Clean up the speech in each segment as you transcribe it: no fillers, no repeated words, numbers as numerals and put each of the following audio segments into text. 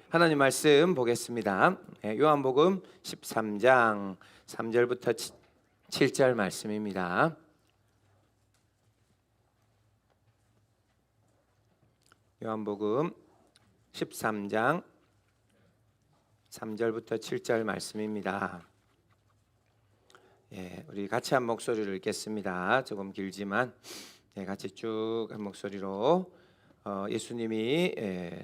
하나님 말씀 보겠습니다. 요한복음 13장 3절부터 7절 말씀입니다. 요한복음 13장 3절부터 7절 말씀입니다. 우리 같이 한 목소리를 읽겠습니다. 조금 길지만 같이 쭉 한 목소리로 예수님이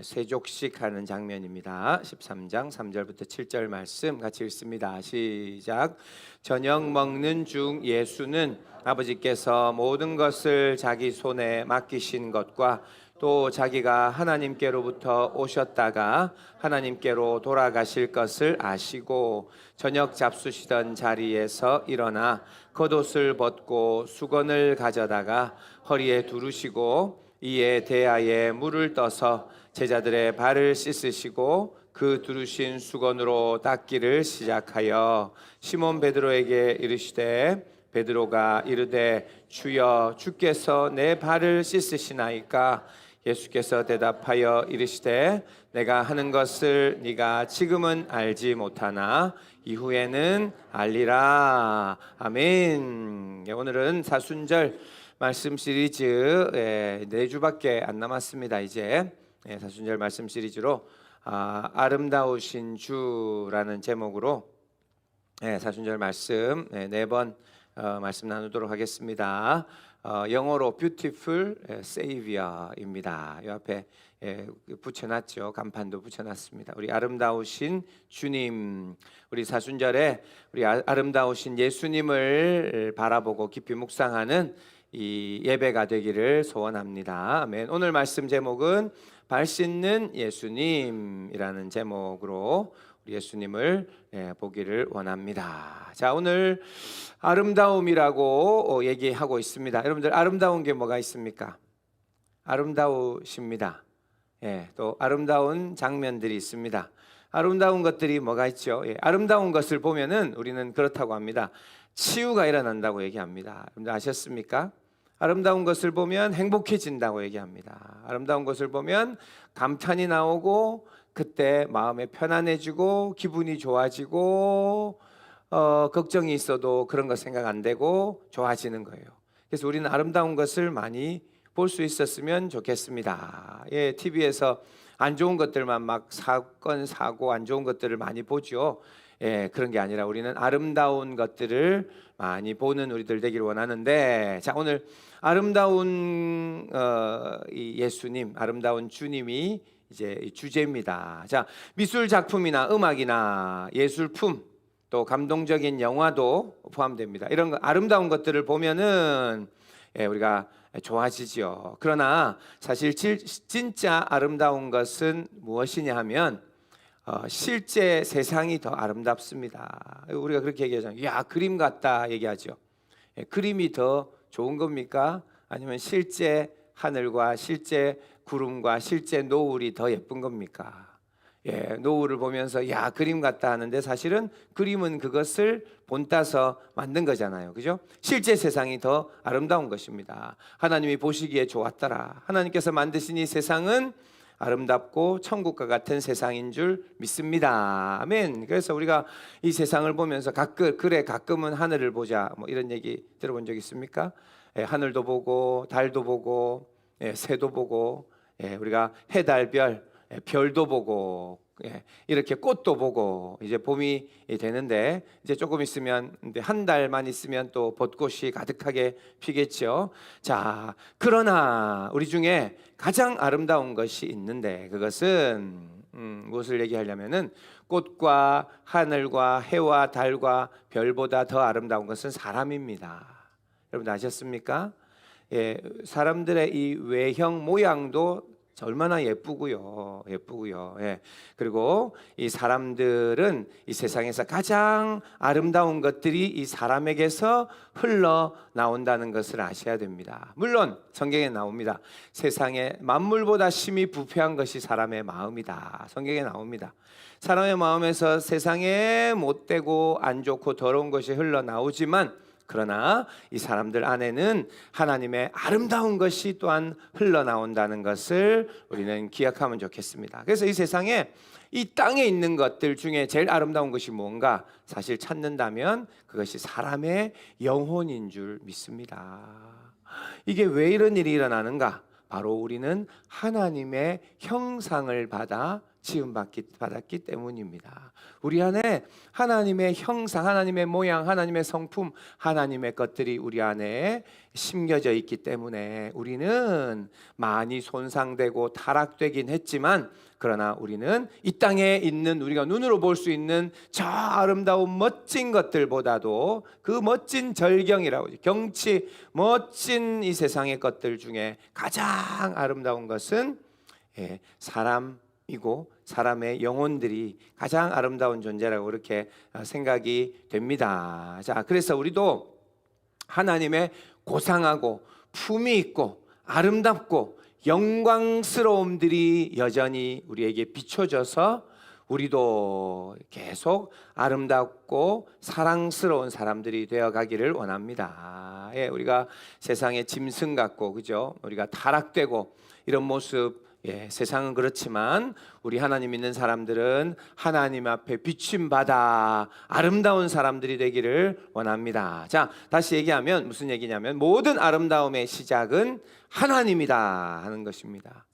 세족식 하는 장면입니다. 13장 3절부터 7절 말씀 같이 읽습니다. 시작. 저녁 먹는 중 예수는 아버지께서 모든 것을 자기 손에 맡기신 것과 또 자기가 하나님께로부터 오셨다가 하나님께로 돌아가실 것을 아시고 저녁 잡수시던 자리에서 일어나 겉옷을 벗고 수건을 가져다가 허리에 두르시고 이에 대야에 물을 떠서 제자들의 발을 씻으시고 그 두르신 수건으로 닦기를 시작하여 시몬 베드로에게 이르시되 베드로가 이르되 주여 주께서 내 발을 씻으시나이까? 예수께서 대답하여 이르시되 내가 하는 것을 네가 지금은 알지 못하나 이후에는 알리라. 아멘. 오늘은 사순절 말씀 시리즈 4주밖에 안 남았습니다. 이제 사순절 말씀 시리즈로 아름다우신 주라는 제목으로 사순절 말씀 4번 말씀 나누도록 하겠습니다. 영어로 Beautiful Savior입니다. 이 앞에 붙여놨죠. 간판도 붙여놨습니다. 우리 아름다우신 주님, 우리 사순절에 우리 아름다우신 예수님을 바라보고 깊이 묵상하는 이 예배가 되기를 소원합니다. 아멘. 오늘 말씀 제목은 발 씻는 예수님이라는 제목으로 우리 예수님을 보기를 원합니다. 자, 오늘 아름다움이라고 얘기하고 있습니다. 여러분들 아름다운 게 뭐가 있습니까? 아름다우십니다. 또 아름다운 장면들이 있습니다. 아름다운 것들이 뭐가 있죠? 아름다운 것을 보면은 우리는 그렇다고 합니다. 치유가 일어난다고 얘기합니다. 여러분들 아셨습니까? 아름다운 것을 보면 행복해진다고 얘기합니다. 아름다운 것을 보면 감탄이 나오고 그때 마음이 편안해지고 기분이 좋아지고 걱정이 있어도 그런 거 생각 안 되고 좋아지는 거예요. 그래서 우리는 아름다운 것을 많이 볼 수 있었으면 좋겠습니다. TV에서 안 좋은 것들만 막 사건 사고 안 좋은 것들을 많이 보죠. 그런 게 아니라 우리는 아름다운 것들을 많이 보는 우리들 되기를 원하는데, 자, 오늘 아름다운 이 예수님, 아름다운 주님이 이제 주제입니다. 자, 미술 작품이나 음악이나 예술품 또 감동적인 영화도 포함됩니다. 이런 거, 아름다운 것들을 보면은 우리가 좋아지죠. 그러나 사실 진짜 아름다운 것은 무엇이냐 하면 실제 세상이 더 아름답습니다. 우리가 그렇게 얘기하잖아요. 야, 그림 같다 얘기하죠. 그림이 더 좋은 겁니까? 아니면 실제 하늘과 실제 구름과 실제 노을이 더 예쁜 겁니까? 노을을 보면서 야, 그림 같다 하는데 사실은 그림은 그것을 본따서 만든 거잖아요. 그죠? 실제 세상이 더 아름다운 것입니다. 하나님이 보시기에 좋았더라. 하나님께서 만드신 이 세상은 아름답고 천국과 같은 세상인 줄 믿습니다. 아멘. 그래서 우리가 이 세상을 보면서 가끔은 하늘을 보자 뭐 이런 얘기 들어본 적 있습니까? 하늘도 보고 달도 보고 새도 보고 우리가 해, 달, 별, 별도 보고 이렇게 꽃도 보고 이제 봄이 되는데 이제 조금 있으면 한 달만 있으면 또 벚꽃이 가득하게 피겠죠. 자, 그러나 우리 중에 가장 아름다운 것이 있는데 그것은 무엇을 얘기하려면은 꽃과 하늘과 해와 달과 별보다 더 아름다운 것은 사람입니다. 여러분 아셨습니까? 사람들의 이 외형 모양도 얼마나 예쁘고요. 그리고 이 사람들은 이 세상에서 가장 아름다운 것들이 이 사람에게서 흘러나온다는 것을 아셔야 됩니다. 물론 성경에 나옵니다. 세상에 만물보다 심히 부패한 것이 사람의 마음이다. 성경에 나옵니다. 사람의 마음에서 세상에 못되고 안 좋고 더러운 것이 흘러나오지만 그러나 이 사람들 안에는 하나님의 아름다운 것이 또한 흘러나온다는 것을 우리는 기억하면 좋겠습니다. 그래서 이 세상에 이 땅에 있는 것들 중에 제일 아름다운 것이 뭔가 사실 찾는다면 그것이 사람의 영혼인 줄 믿습니다. 이게 왜 이런 일이 일어나는가? 바로 우리는 하나님의 형상을 받아 받았기 때문입니다. 우리 안에 하나님의 형상, 하나님의 모양, 하나님의 성품, 하나님의 것들이 우리 안에 심겨져 있기 때문에 우리는 많이 손상되고 타락되긴 했지만, 그러나 우리는 이 땅에 있는 우리가 눈으로 볼 수 있는 저 아름다운 멋진 것들보다도 그 멋진 절경이라고, 경치, 멋진 이 세상의 것들 중에 가장 아름다운 것은 사람이고 사람의 영혼들이 가장 아름다운 존재라고 그렇게 생각이 됩니다. 자, 그래서 우리도 하나님의 고상하고 품위 있고 아름답고 영광스러움들이 여전히 우리에게 비춰져서 우리도 계속 아름답고 사랑스러운 사람들이 되어가기를 원합니다. 우리가 세상의 짐승 같고, 그죠? 우리가 타락되고 이런 모습, 세상은 그렇지만 우리 하나님 믿는 사람들은 하나님 앞에 비침받아 아름다운 사람들이 되기를 원합니다. 자, 다시 얘기하면 무슨 얘기냐면 모든 아름다움의 시작은 하나님이다 하는 것입니다.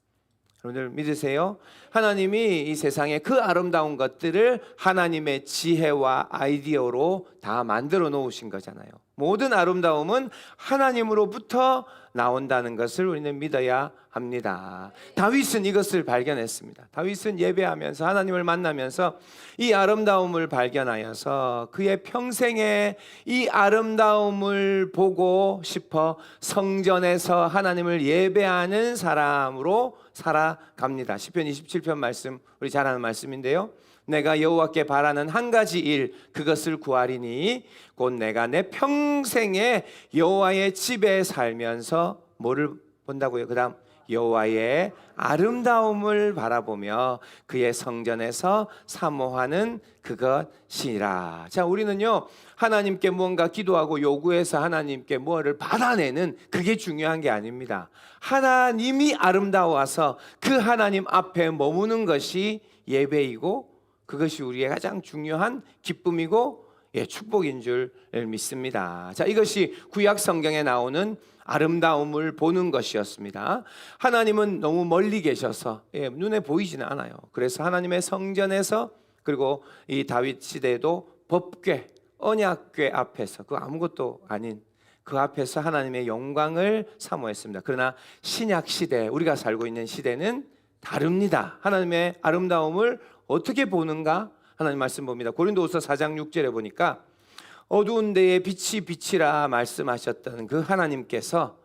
여러분들 믿으세요? 하나님이 이 세상에 그 아름다운 것들을 하나님의 지혜와 아이디어로 다 만들어 놓으신 거잖아요. 모든 아름다움은 하나님으로부터 나온다는 것을 우리는 믿어야 합니다. 다윗은 이것을 발견했습니다. 다윗은 예배하면서 하나님을 만나면서 이 아름다움을 발견하여서 그의 평생에 이 아름다움을 보고 싶어 성전에서 하나님을 예배하는 사람으로 살아갑니다. 시편 27편 말씀, 우리 잘 아는 말씀인데요. 내가 여호와께 바라는 한 가지 일, 그것을 구하리니 곧 내가 내 평생에 여호와의 집에 살면서 뭐를 본다고요? 그 다음 여호와의 아름다움을 바라보며 그의 성전에서 사모하는 그것이라. 자, 우리는요 하나님께 무언가 기도하고 요구해서 하나님께 무엇을 받아내는 그게 중요한 게 아닙니다. 하나님이 아름다워서 그 하나님 앞에 머무는 것이 예배이고 그것이 우리의 가장 중요한 기쁨이고 축복인 줄 믿습니다. 자, 이것이 구약 성경에 나오는 아름다움을 보는 것이었습니다. 하나님은 너무 멀리 계셔서 눈에 보이지는 않아요. 그래서 하나님의 성전에서, 그리고 이 다윗 시대에도 법궤, 언약궤 앞에서, 그 아무것도 아닌 그 앞에서 하나님의 영광을 사모했습니다. 그러나 신약 시대, 우리가 살고 있는 시대는 다릅니다. 하나님의 아름다움을 어떻게 보는가? 하나님 말씀 봅니다. 고린도후서 4장 6절에 보니까 어두운 데에 빛이 비치라 말씀하셨던 그 하나님께서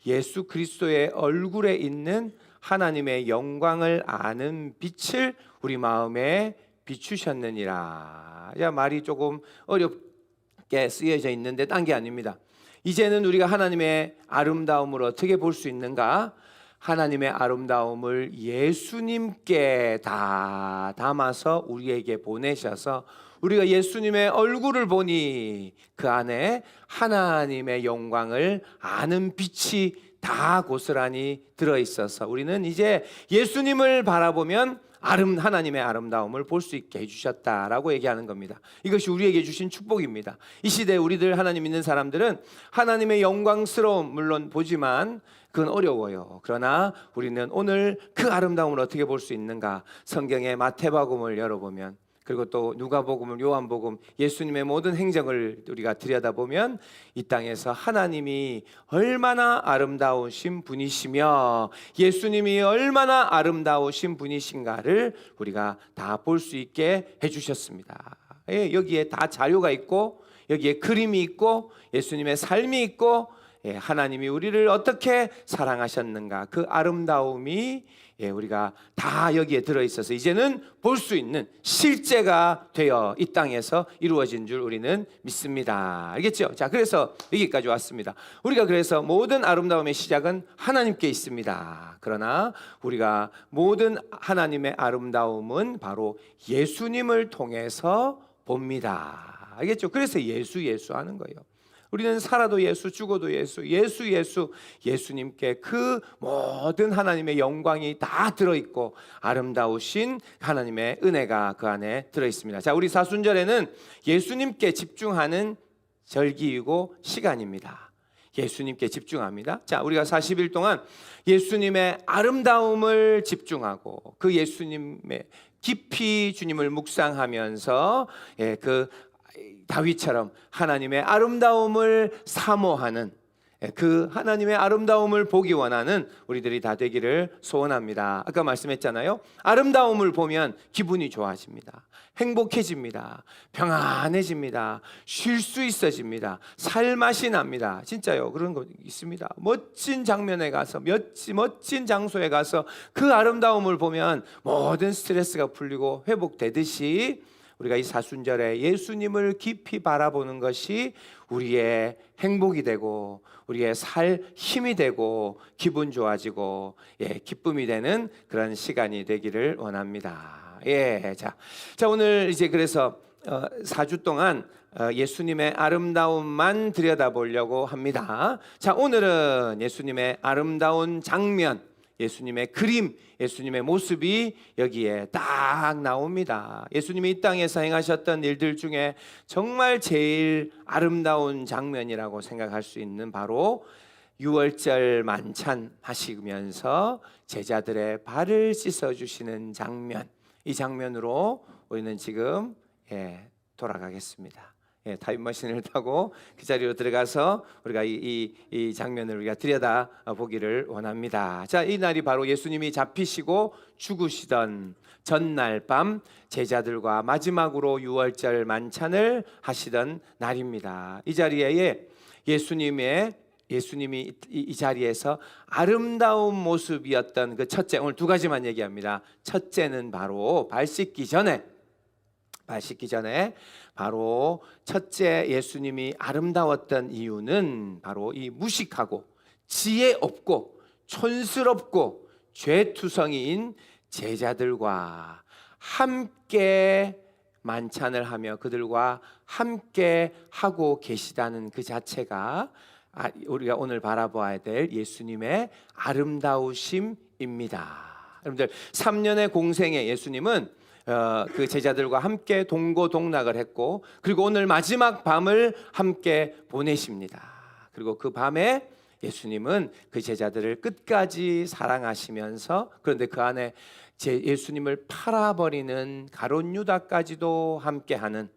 예수 그리스도의 얼굴에 있는 하나님의 영광을 아는 빛을 우리 마음에 비추셨느니라. 말이 조금 어렵게 쓰여져 있는데 딴 게 아닙니다. 이제는 우리가 하나님의 아름다움을 어떻게 볼 수 있는가? 하나님의 아름다움을 예수님께 다 담아서 우리에게 보내셔서 우리가 예수님의 얼굴을 보니 그 안에 하나님의 영광을 아는 빛이 다 고스란히 들어있어서 우리는 이제 예수님을 바라보면 하나님의 아름다움을 볼 수 있게 해주셨다라고 얘기하는 겁니다. 이것이 우리에게 주신 축복입니다. 이 시대에 우리들 하나님 믿는 사람들은 하나님의 영광스러움 물론 보지만 그건 어려워요. 그러나 우리는 오늘 그 아름다움을 어떻게 볼 수 있는가? 성경의 마태복음을 열어보면, 그리고 또 누가복음, 요한복음, 예수님의 모든 행적을 우리가 들여다보면 이 땅에서 하나님이 얼마나 아름다우신 분이시며 예수님이 얼마나 아름다우신 분이신가를 우리가 다 볼 수 있게 해주셨습니다. 여기에 다 자료가 있고 여기에 그림이 있고 예수님의 삶이 있고 하나님이 우리를 어떻게 사랑하셨는가, 그 아름다움이 우리가 다 여기에 들어있어서 이제는 볼 수 있는 실제가 되어 이 땅에서 이루어진 줄 우리는 믿습니다. 알겠죠? 자, 그래서 여기까지 왔습니다. 우리가 그래서 모든 아름다움의 시작은 하나님께 있습니다. 그러나 우리가 모든 하나님의 아름다움은 바로 예수님을 통해서 봅니다. 알겠죠? 그래서 예수 하는 거예요. 우리는 살아도 예수, 죽어도 예수, 예수, 예수, 예수님께 그 모든 하나님의 영광이 다 들어있고 아름다우신 하나님의 은혜가 그 안에 들어있습니다. 자, 우리 사순절에는 예수님께 집중하는 절기이고 시간입니다. 예수님께 집중합니다. 자, 우리가 40일 동안 예수님의 아름다움을 집중하고 그 예수님의 깊이 주님을 묵상하면서 그 다윗처럼 하나님의 아름다움을 사모하는 그 하나님의 아름다움을 보기 원하는 우리들이 다 되기를 소원합니다. 아까 말씀했잖아요. 아름다움을 보면 기분이 좋아집니다. 행복해집니다. 평안해집니다. 쉴 수 있어집니다. 살맛이 납니다. 진짜요. 그런 거 있습니다. 멋진 장면에 가서 멋진 장소에 가서 그 아름다움을 보면 모든 스트레스가 풀리고 회복되듯이 우리가 이 사순절에 예수님을 깊이 바라보는 것이 우리의 행복이 되고 우리의 살 힘이 되고 기분 좋아지고 기쁨이 되는 그런 시간이 되기를 원합니다. 자 오늘 이제 그래서 4주 동안 예수님의 아름다움만 들여다보려고 합니다. 자, 오늘은 예수님의 아름다운 장면, 예수님의 그림, 예수님의 모습이 여기에 딱 나옵니다. 예수님이 이 땅에서 행하셨던 일들 중에 정말 제일 아름다운 장면이라고 생각할 수 있는 바로 유월절 만찬 하시면서 제자들의 발을 씻어주시는 장면, 이 장면으로 우리는 지금 돌아가겠습니다. 타임머신을 타고 그 자리로 들어가서 우리가 이 장면을 우리가 들여다 보기를 원합니다. 자, 이 날이 바로 예수님이 잡히시고 죽으시던 전날 밤 제자들과 마지막으로 유월절 만찬을 하시던 날입니다. 이 자리에 예수님이 이 자리에서 아름다운 모습이었던 그 첫째, 오늘 두 가지만 얘기합니다. 첫째는 바로 발 씻기 전에 바로 첫째 예수님이 아름다웠던 이유는 바로 이 무식하고 지혜 없고 촌스럽고 죄투성이인 제자들과 함께 만찬을 하며 그들과 함께 하고 계시다는 그 자체가 우리가 오늘 바라봐야 될 예수님의 아름다우심입니다. 여러분들 3년의 공생에 예수님은 그 제자들과 함께 동고동락을 했고 그리고 오늘 마지막 밤을 함께 보내십니다. 그리고 그 밤에 예수님은 그 제자들을 끝까지 사랑하시면서 그런데 그 안에 예수님을 팔아버리는 가룟 유다까지도 함께하는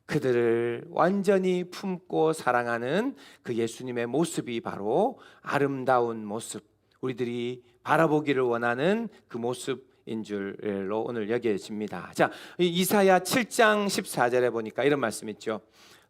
그들을 완전히 품고 사랑하는 그 예수님의 모습이 바로 아름다운 모습, 우리들이 바라보기를 원하는 그 모습 인 줄로 오늘 여겨집니다. 자, 이사야 7장 14절에 보니까 이런 말씀 있죠.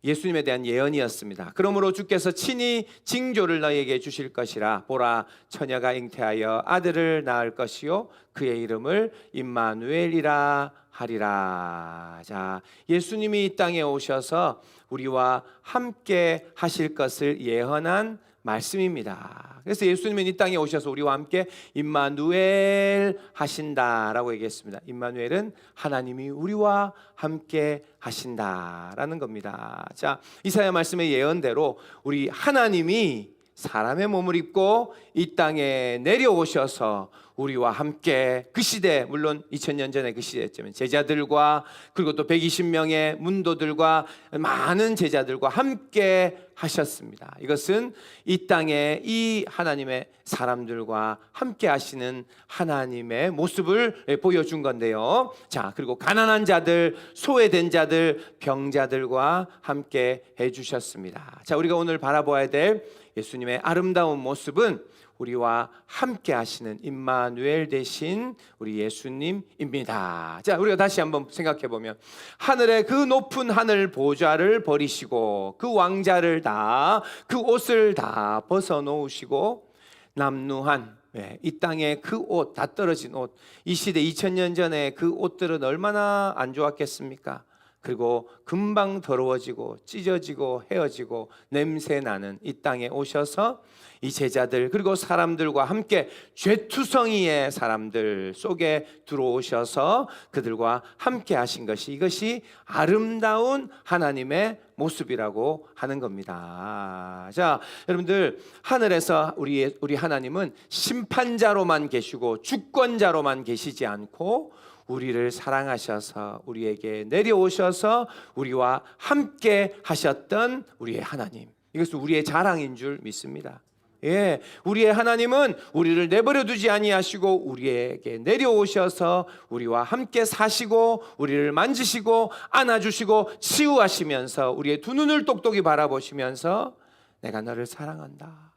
예수님에 대한 예언이었습니다. 그러므로 주께서 친히 징조를 너희에게 주실 것이라. 보라, 처녀가 잉태하여 아들을 낳을 것이요 그의 이름을 임마누엘이라 하리라. 자, 예수님이 이 땅에 오셔서 우리와 함께 하실 것을 예언한 말씀입니다. 그래서 예수님은 이 땅에 오셔서 우리와 함께 임마누엘 하신다라고 얘기했습니다. 임마누엘은 하나님이 우리와 함께 하신다라는 겁니다. 자, 이사야 말씀의 예언대로 우리 하나님이 사람의 몸을 입고 이 땅에 내려오셔서 우리와 함께 그 시대, 물론 2000년 전에 그 시대였지만 제자들과 그리고 또 120명의 문도들과 많은 제자들과 함께 하셨습니다. 이것은 이 땅에 이 하나님의 사람들과 함께 하시는 하나님의 모습을 보여준 건데요. 자, 그리고 가난한 자들, 소외된 자들, 병자들과 함께 해주셨습니다. 자, 우리가 오늘 바라보아야 될 예수님의 아름다운 모습은 우리와 함께 하시는 임마누엘 되신 우리 예수님입니다. 자, 우리가 다시 한번 생각해 보면 하늘의 그 높은 하늘 보좌를 버리시고 그 왕자를 다 그 옷을 다 벗어 놓으시고 남루한 이 땅에 그 옷 다 떨어진 옷, 이 시대 2000년 전에 그 옷들은 얼마나 안 좋았겠습니까? 그리고 금방 더러워지고 찢어지고 헤어지고 냄새 나는 이 땅에 오셔서 이 제자들 그리고 사람들과 함께 죄투성이의 사람들 속에 들어오셔서 그들과 함께 하신 것이, 이것이 아름다운 하나님의 모습이라고 하는 겁니다. 자, 여러분들, 하늘에서 우리 하나님은 심판자로만 계시고 주권자로만 계시지 않고 우리를 사랑하셔서 우리에게 내려오셔서 우리와 함께 하셨던 우리의 하나님, 이것은 우리의 자랑인 줄 믿습니다. 예, 우리의 하나님은 우리를 내버려 두지 아니하시고 우리에게 내려오셔서 우리와 함께 사시고 우리를 만지시고 안아주시고 치유하시면서 우리의 두 눈을 똑똑히 바라보시면서 내가 너를 사랑한다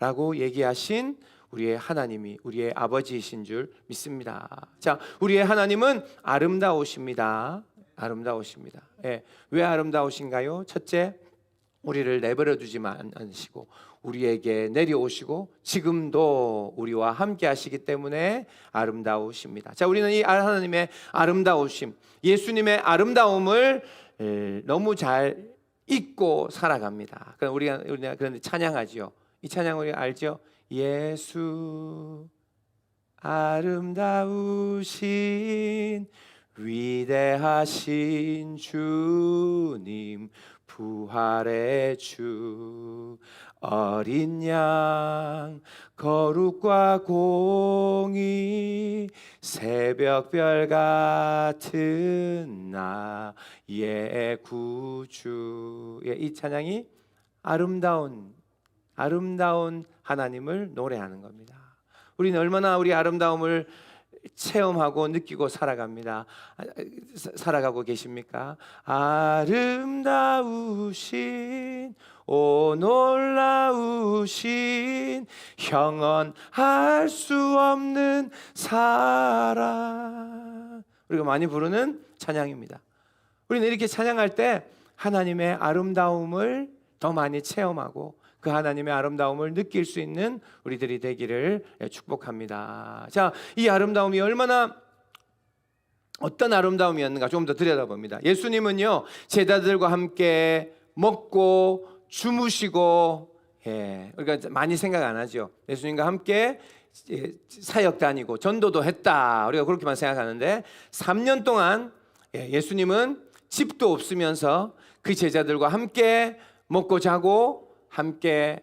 라고 얘기하신 우리의 하나님이 우리의 아버지이신 줄 믿습니다. 자, 우리의 하나님은 아름다우십니다. 아름다우십니다. 예, 왜 아름다우신가요? 첫째, 우리를 내버려 두지만 않으시고 우리에게 내려오시고 지금도 우리와 함께 하시기 때문에 아름다우십니다. 자, 우리는 이 하나님의 아름다우심, 예수님의 아름다움을 너무 잘 잊고 살아갑니다. 그럼 우리가 그런데 찬양하지요. 이 찬양 우리 알죠? 예수 아름다우신 위대하신 주님, 부활의 주, 어린 양 거룩과 공의, 새벽별 같은 나의 구주. 이 찬양이 아름다운 하나님을 노래하는 겁니다. 우리는 얼마나 우리 아름다움을 체험하고 느끼고 살아가고 계십니까? 아름다우신 오 놀라우신 형언할 수 없는 사랑, 우리가 많이 부르는 찬양입니다. 우리는 이렇게 찬양할 때 하나님의 아름다움을 더 많이 체험하고 그 하나님의 아름다움을 느낄 수 있는 우리들이 되기를 축복합니다. 자, 이 아름다움이 어떤 아름다움이었는가 좀 더 들여다봅니다. 예수님은요, 제자들과 함께 먹고 주무시고, 그러니까 많이 생각 안 하죠. 예수님과 함께 사역 다니고 전도도 했다, 우리가 그렇게만 생각하는데 3년 동안 예수님은 집도 없으면서 그 제자들과 함께 먹고 자고 함께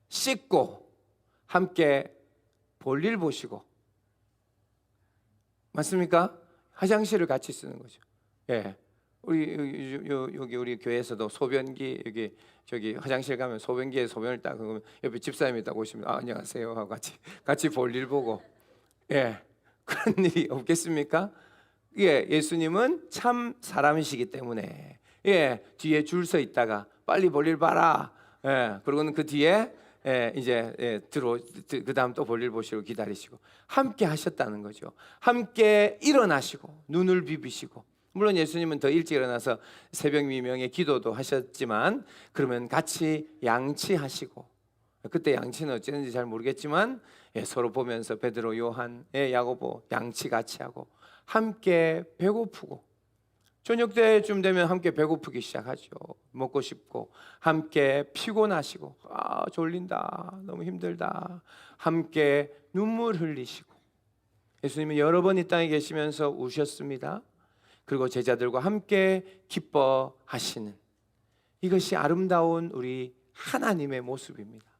씻고 함께 볼일 보시고, 맞습니까? 화장실을 같이 쓰는 거죠. 예, 여기 우리 교회에서도 소변기, 저기 화장실 가면 소변기에 소변을 딱 그러면 옆에 집사님이 딱 오시면 안녕하세요 하고 같이 볼일 보고, 그런 일이 없겠습니까? 예수님은 참 사람이시기 때문에 뒤에 줄 서 있다가 빨리 볼일 봐라. 그리고는 그 뒤에 이제 그 다음 또 볼일 보시고 기다리시고 함께 하셨다는 거죠. 함께 일어나시고 눈을 비비시고, 물론 예수님은 더 일찍 일어나서 새벽 미명에 기도도 하셨지만 그러면 같이 양치하시고, 그때 양치는 어찌는지 잘 모르겠지만 서로 보면서 베드로, 요한, 야고보 양치 같이 하고 함께 배고프고, 저녁 때쯤 되면 함께 배고프기 시작하죠. 먹고 싶고, 함께 피곤하시고, 졸린다, 너무 힘들다, 함께 눈물 흘리시고, 예수님은 여러 번 이 땅에 계시면서 우셨습니다. 그리고 제자들과 함께 기뻐하시는, 이것이 아름다운 우리 하나님의 모습입니다.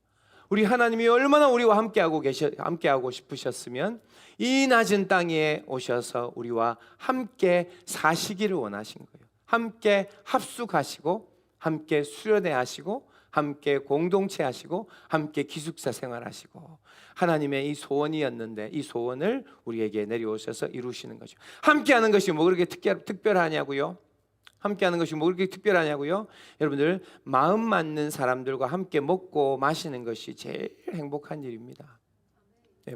우리 하나님이 얼마나 우리와 함께하고 싶으셨으면 이 낮은 땅에 오셔서 우리와 함께 사시기를 원하신 거예요. 함께 합숙하시고 함께 수련회 하시고 함께 공동체 하시고 함께 기숙사 생활하시고, 하나님의 이 소원이었는데 이 소원을 우리에게 내려오셔서 이루시는 거죠. 함께하는 것이 뭐 그렇게 특별하냐고요? 함께하는 것이 뭐 그렇게 특별하냐고요? 여러분들, 마음 맞는 사람들과 함께 먹고 마시는 것이 제일 행복한 일입니다.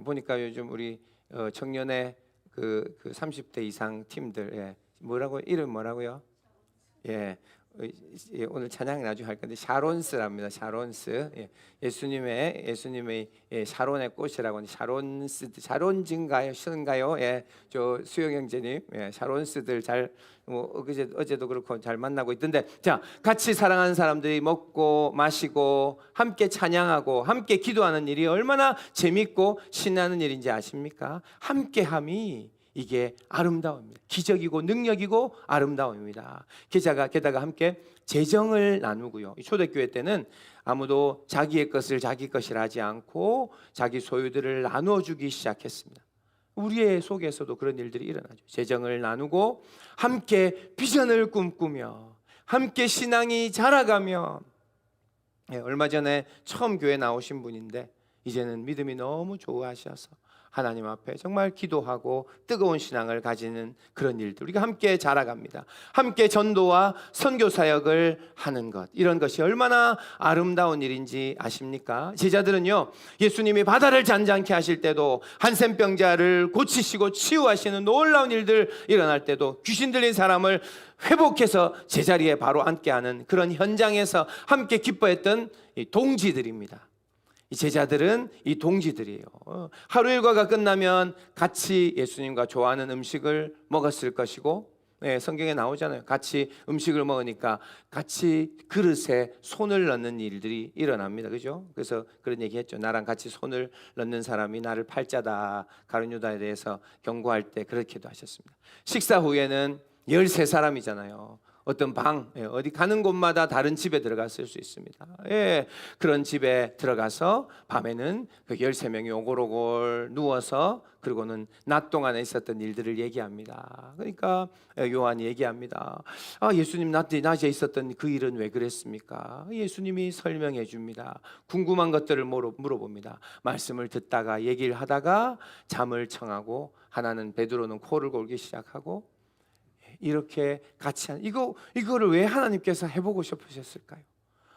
보니까 요즘 우리 청년의 그 30대 이상 팀들, 이름 뭐라고요? 오늘 찬양 나중에 할 건데 샤론스랍니다. 샤론스. 예수님의 샤론의 꽃이라고 하는 샤론진가요? 신가요? 저 수영 형제님, 샤론스들 잘 어제도 그렇고 잘 만나고 있던데, 자, 같이 사랑하는 사람들이 먹고 마시고 함께 찬양하고 함께 기도하는 일이 얼마나 재밌고 신나는 일인지 아십니까? 함께함이 이게 아름다움입니다. 기적이고 능력이고 아름다움입니다. 게다가 함께 재정을 나누고요. 초대교회 때는 아무도 자기의 것을 자기 것이라 하지 않고 자기 소유들을 나누어 주기 시작했습니다. 우리의 속에서도 그런 일들이 일어나죠. 재정을 나누고 함께 비전을 꿈꾸며 함께 신앙이 자라가며, 얼마 전에 처음 교회 나오신 분인데 이제는 믿음이 너무 좋아하셔서 하나님 앞에 정말 기도하고 뜨거운 신앙을 가지는 그런 일들, 우리가 함께 자라갑니다. 함께 전도와 선교 사역을 하는 것, 이런 것이 얼마나 아름다운 일인지 아십니까? 제자들은요, 예수님이 바다를 잔잔케 하실 때도, 한센병자를 고치시고 치유하시는 놀라운 일들 일어날 때도, 귀신 들린 사람을 회복해서 제자리에 바로 앉게 하는 그런 현장에서 함께 기뻐했던 동지들입니다. 이 제자들은 이 동지들이에요. 하루 일과가 끝나면 같이 예수님과 좋아하는 음식을 먹었을 것이고, 성경에 나오잖아요. 같이 음식을 먹으니까 같이 그릇에 손을 넣는 일들이 일어납니다. 그죠? 그래서 그런 얘기 했죠. 나랑 같이 손을 넣는 사람이 나를 팔자다. 가룟 유다에 대해서 경고할 때 그렇게도 하셨습니다. 식사 후에는 13사람이잖아요. 어떤 방, 어디 가는 곳마다 다른 집에 들어갔을 수 있습니다. 그런 집에 들어가서 밤에는 그 13명이 오골오골 누워서, 그리고는 낮 동안에 있었던 일들을 얘기합니다. 그러니까 요한이 얘기합니다. 예수님 낮에 있었던 그 일은 왜 그랬습니까? 예수님이 설명해 줍니다. 궁금한 것들을 물어봅니다. 말씀을 듣다가 얘기를 하다가 잠을 청하고, 하나는 베드로는 코를 골기 시작하고, 이렇게 같이 이거를 왜 하나님께서 해보고 싶으셨을까요?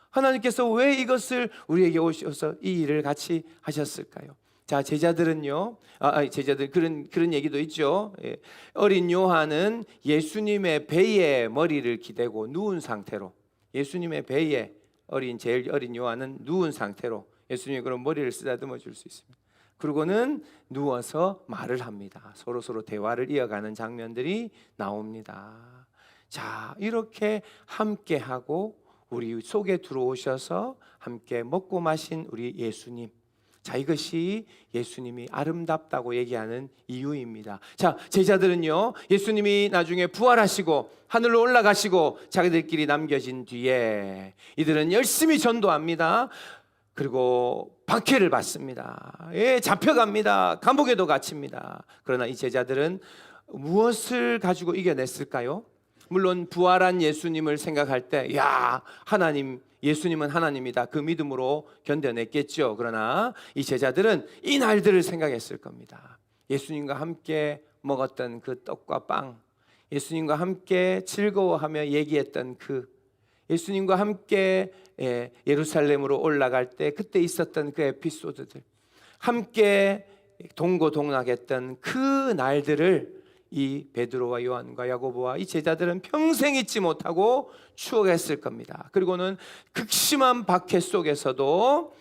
하나님께서 왜 이것을 우리에게 오셔서 이 일을 같이 하셨을까요? 자, 제자들은요, 제자들 그런 얘기도 있죠. 어린 요한은 예수님의 배에 머리를 기대고 누운 상태로, 예수님의 배에 제일 어린 요한은 누운 상태로 예수님이 그런 머리를 쓰다듬어 줄 수 있습니다. 그리고는 누워서 말을 합니다. 서로 대화를 이어가는 장면들이 나옵니다. 자, 이렇게 함께하고 우리 속에 들어오셔서 함께 먹고 마신 우리 예수님. 자, 이것이 예수님이 아름답다고 얘기하는 이유입니다. 자, 제자들은요, 예수님이 나중에 부활하시고 하늘로 올라가시고 자기들끼리 남겨진 뒤에 이들은 열심히 전도합니다. 그리고 박해를 받습니다. 잡혀갑니다. 감옥에도 갇힙니다. 그러나 이 제자들은 무엇을 가지고 이겨냈을까요? 물론 부활한 예수님을 생각할 때, 예수님은 하나님이다, 그 믿음으로 견뎌냈겠죠. 그러나 이 제자들은 이 날들을 생각했을 겁니다. 예수님과 함께 먹었던 그 떡과 빵, 예수님과 함께 즐거워하며 얘기했던 예수님과 함께 예루살렘으로 올라갈 때 그때 있었던 그 에피소드들, 함께 동고동락했던 그 날들을 이 베드로와 요한과 야고보와 이 제자들은 평생 잊지 못하고 추억했을 겁니다. 그리고는 극심한 박해 속에서도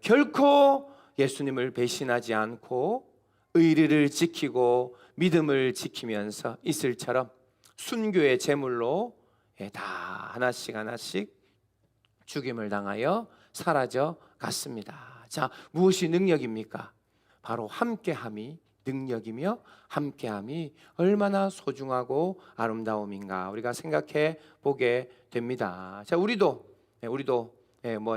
결코 예수님을 배신하지 않고 의리를 지키고 믿음을 지키면서 이슬처럼 순교의 제물로 다 하나씩 죽임을 당하여 사라져 갔습니다. 자, 무엇이 능력입니까? 바로 함께함이 능력이며, 함께함이 얼마나 소중하고 아름다움인가 우리가 생각해 보게 됩니다. 자, 우리도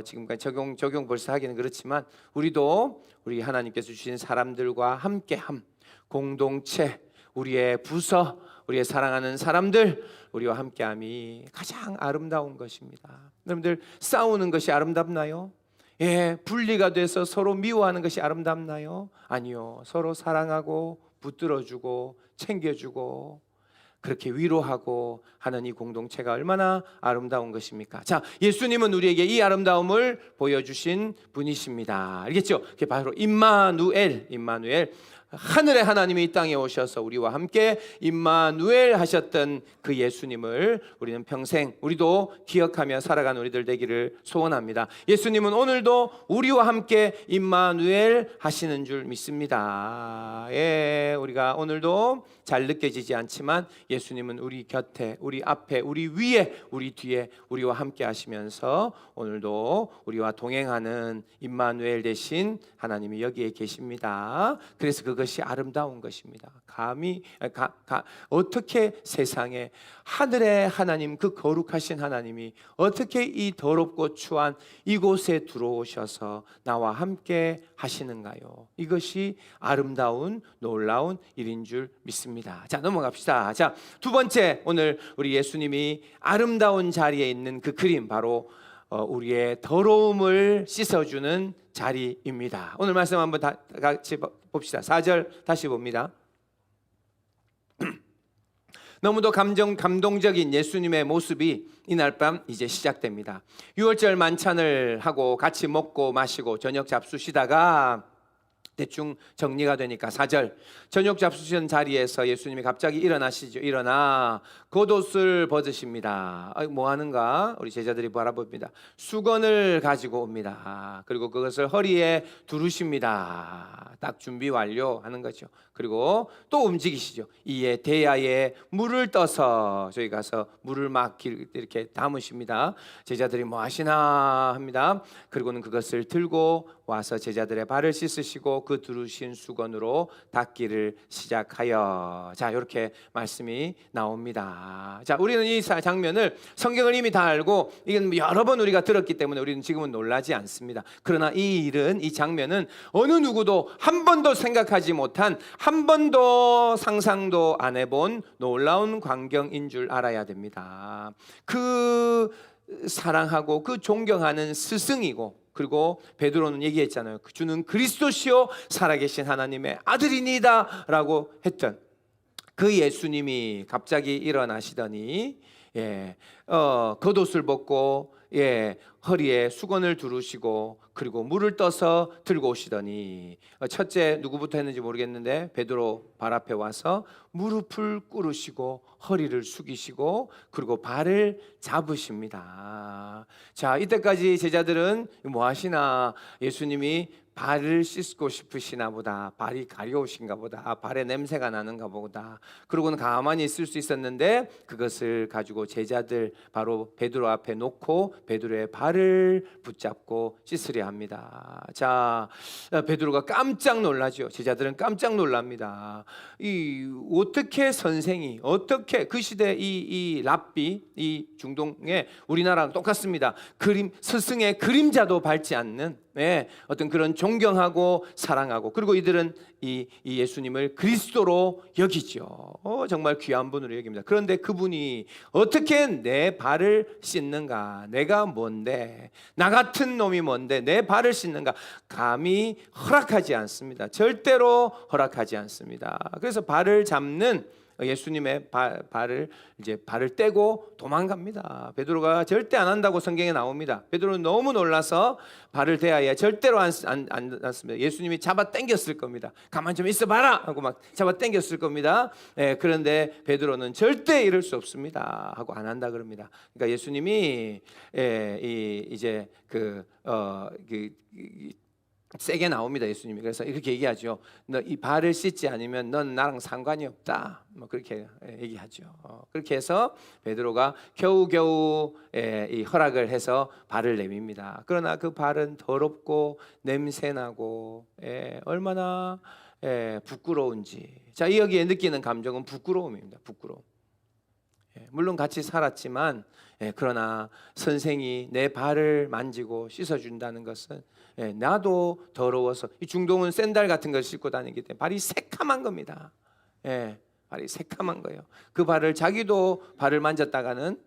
지금까지 적용 벌써 하기는 그렇지만, 우리도 우리 하나님께서 주신 사람들과 함께함, 공동체, 우리의 부서, 우리의 사랑하는 사람들, 우리와 함께함이 가장 아름다운 것입니다. 여러분들, 싸우는 것이 아름답나요? 분리가 돼서 서로 미워하는 것이 아름답나요? 아니요. 서로 사랑하고 붙들어주고 챙겨주고 그렇게 위로하고 하는 이 공동체가 얼마나 아름다운 것입니까? 자, 예수님은 우리에게 이 아름다움을 보여주신 분이십니다. 알겠죠? 그게 바로 임마누엘. 하늘의 하나님이 이 땅에 오셔서 우리와 함께 임마누엘 하셨던 그 예수님을 우리는 평생 우리도 기억하며 살아가는 우리들 되기를 소원합니다. 예수님은 오늘도 우리와 함께 임마누엘 하시는 줄 믿습니다. 우리가 오늘도 잘 느껴지지 않지만 예수님은 우리 곁에, 우리 앞에, 우리 위에, 우리 뒤에 우리와 함께 하시면서 오늘도 우리와 동행하는 임마누엘 되신 하나님이 여기에 계십니다. 그래서 그것이 아름다운 것입니다. 어떻게 세상에 하늘의 하나님, 그 거룩하신 하나님이 어떻게 이 더럽고 추한 이곳에 들어오셔서 나와 함께 하시는가요? 이것이 아름다운 놀라운 일인 줄 믿습니다. 자, 넘어갑시다. 자, 두 번째, 오늘 우리 예수님이 아름다운 자리에 있는 그 그림, 바로 우리의 더러움을 씻어주는 자리입니다. 오늘 말씀 한번 다 같이 봅시다. 4절 다시 봅니다. 너무도 감동적인 예수님의 모습이 이날 밤 이제 시작됩니다. 유월절 만찬을 하고 같이 먹고 마시고 저녁 잡수시다가 대충 정리가 되니까 4절, 저녁 잡수시던 자리에서 예수님이 갑자기 일어나시죠. 일어나 겉옷을 벗으십니다. 뭐 하는가? 우리 제자들이 바라봅니다. 수건을 가지고 옵니다. 그리고 그것을 허리에 두르십니다. 딱 준비 완료하는 거죠. 그리고 또 움직이시죠. 이에 대야에 물을 떠서 저희 가서 물을 막 이렇게 담으십니다. 제자들이 뭐 하시나 합니다. 그리고는 그것을 들고 와서 제자들의 발을 씻으시고 그 두르신 수건으로 닦기를 시작하여, 자, 이렇게 말씀이 나옵니다. 자, 우리는 이 장면을 성경을 이미 다 알고 이건 여러 번 우리가 들었기 때문에 우리는 지금은 놀라지 않습니다. 그러나 이 장면은 어느 누구도 한 번도 생각하지 못한, 한 번도 상상도 안 해본 놀라운 광경인 줄 알아야 됩니다. 그 사랑하고 그 존경하는 스승이고, 그리고 베드로는 얘기했잖아요. 주는 그리스도시요 살아계신 하나님의 아들이니다 라고 했던 그 예수님이 갑자기 일어나시더니 겉옷을 벗고 허리에 수건을 두르시고 그리고 물을 떠서 들고 오시더니, 첫째 누구부터 했는지 모르겠는데 베드로 발 앞에 와서 무릎을 꿇으시고 허리를 숙이시고 그리고 발을 잡으십니다. 자, 이때까지 제자들은 뭐 하시나, 예수님이 발을 씻고 싶으시나 보다, 발이 가려우신가 보다, 발에 냄새가 나는가 보다, 그러고는 가만히 있을 수 있었는데 그것을 가지고 제자들 바로 베드로 앞에 놓고 베드로의 발을 붙잡고 씻으려 합니다. 자, 베드로가 깜짝 놀라죠. 제자들은 깜짝 놀랍니다. 어떻게 선생이, 어떻게 그 시대 이 랍비, 이 중동의 우리나라랑 똑같습니다. 스승의 그림자도 밟지 않는 어떤 그런 존경하고 사랑하고, 그리고 이들은 이 예수님을 그리스도로 여기죠. 정말 귀한 분으로 여깁니다. 그런데 그분이 어떻게 내 발을 씻는가? 내가 뭔데? 나 같은 놈이 뭔데 내 발을 씻는가? 감히 허락하지 않습니다. 절대로 허락하지 않습니다. 그래서 발을 잡는 예수님의 발을 떼고 도망갑니다. 베드로가 절대 안 한다고 성경에 나옵니다. 베드로는 너무 놀라서 발을 대하여 절대로 안 습니다. 예수님이 잡아 당겼을 겁니다. 가만 좀 있어봐라 하고 막 잡아 당겼을 겁니다. 그런데 베드로는 절대 이럴 수 없습니다 하고 안 한다 그럽니다. 그러니까 예수님이 이제 세게 나옵니다. 예수님이. 그래서 이렇게 얘기하죠. 너 이 발을 씻지 않으면 넌 나랑 상관이 없다. 뭐 그렇게 얘기하죠. 그렇게 해서 베드로가 겨우겨우 이 허락을 해서 발을 내밉니다. 그러나 그 발은 더럽고 냄새나고 얼마나 부끄러운지. 자, 여기에 느끼는 감정은 부끄러움입니다. 부끄러움. 물론 같이 살았지만 그러나 선생이 내 발을 만지고 씻어준다는 것은 나도 더러워서, 이 중동은 샌들 같은 걸 신고 다니기 때문에 발이 새카만 겁니다. 발이 새카만 거예요. 그 발을, 자기도 발을 만졌다가는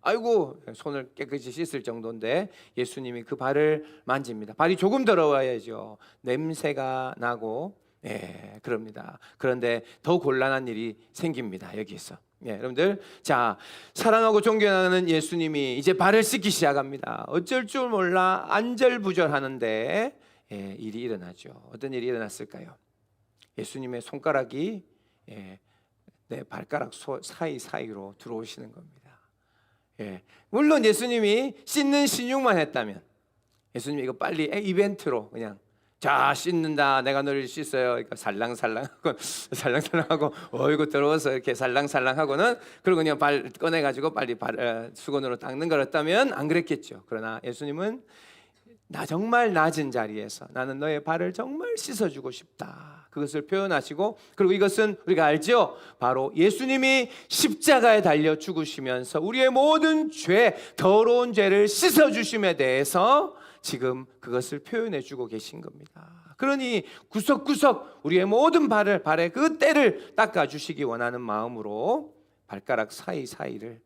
아이고 손을 깨끗이 씻을 정도인데 예수님이 그 발을 만집니다. 발이 조금 더러워야죠. 냄새가 나고 그럽니다. 그런데 더 곤란한 일이 생깁니다. 여기서. 여러분들, 자, 사랑하고 존경하는 예수님이 이제 발을 씻기 시작합니다. 어쩔 줄 몰라 안절부절하는데 일이 일어나죠. 어떤 일이 일어났을까요? 예수님의 손가락이 내 발가락 사이사이로 들어오시는 겁니다. 물론 예수님이 씻는 신용만 했다면, 예수님이 이거 빨리 이벤트로 그냥 자 씻는다, 내가 너를 씻어요, 그러니까 살랑살랑하고 어이구 더러워서 이렇게 살랑살랑하고는 그리고 그냥 발 꺼내가지고 빨리 수건으로 닦는 거였다면 안 그랬겠죠. 그러나 예수님은 나 정말 낮은 자리에서 나는 너의 발을 정말 씻어주고 싶다, 그것을 표현하시고, 그리고 이것은 우리가 알죠. 바로 예수님이 십자가에 달려 죽으시면서 우리의 모든 죄, 더러운 죄를 씻어주심에 대해서 지금 그것을 표현해 주고 계신 겁니다. 그러니 구석구석 우리의 모든 발의 그 때를 닦아주시기 원하는 마음으로 발가락 사이사이를,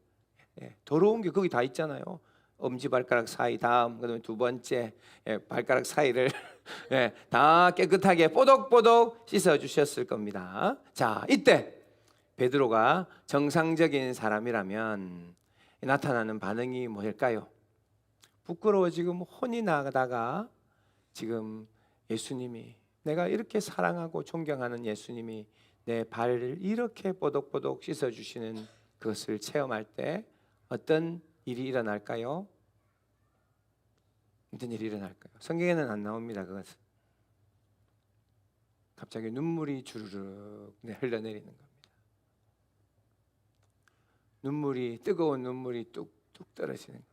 더러운 게 거기 다 있잖아요. 엄지발가락 사이, 다음 그다음에 두 번째 발가락 사이를 다 깨끗하게 뽀독뽀독 씻어주셨을 겁니다. 자, 이때 베드로가 정상적인 사람이라면 나타나는 반응이 뭘까요? 부끄러워 지금 혼이 나다가 지금 예수님이, 내가 이렇게 사랑하고 존경하는 예수님이 내 발을 이렇게 뽀독뽀독 씻어주시는 그것을 체험할 때 어떤 일이 일어날까요? 어떤 일이 일어날까요? 성경에는 안 나옵니다. 그것은 갑자기 눈물이 주르륵 흘러내리는 겁니다. 뜨거운 눈물이 뚝뚝 떨어지는 겁니다.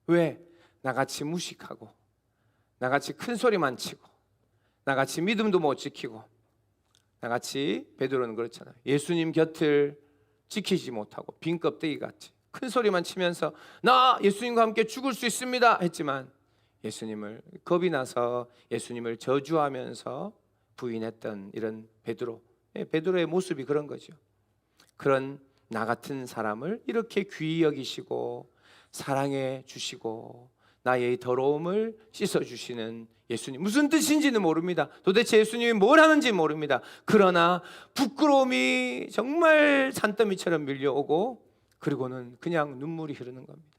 왜? 나같이 무식하고, 나같이 큰 소리만 치고, 나같이 믿음도 못 지키고, 나같이 베드로는 그렇잖아요. 예수님 곁을 지키지 못하고 빈 껍데기 같이 큰 소리만 치면서 나 예수님과 함께 죽을 수 있습니다 했지만, 예수님을 겁이 나서 예수님을 저주하면서 부인했던 이런 베드로의 모습이 그런 거죠. 그런 나 같은 사람을 이렇게 귀히 여기시고 사랑해 주시고 나의 더러움을 씻어 주시는 예수님, 무슨 뜻인지는 모릅니다. 도대체 예수님이 뭘 하는지 모릅니다. 그러나 부끄러움이 정말 산더미처럼 밀려오고, 그리고는 그냥 눈물이 흐르는 겁니다.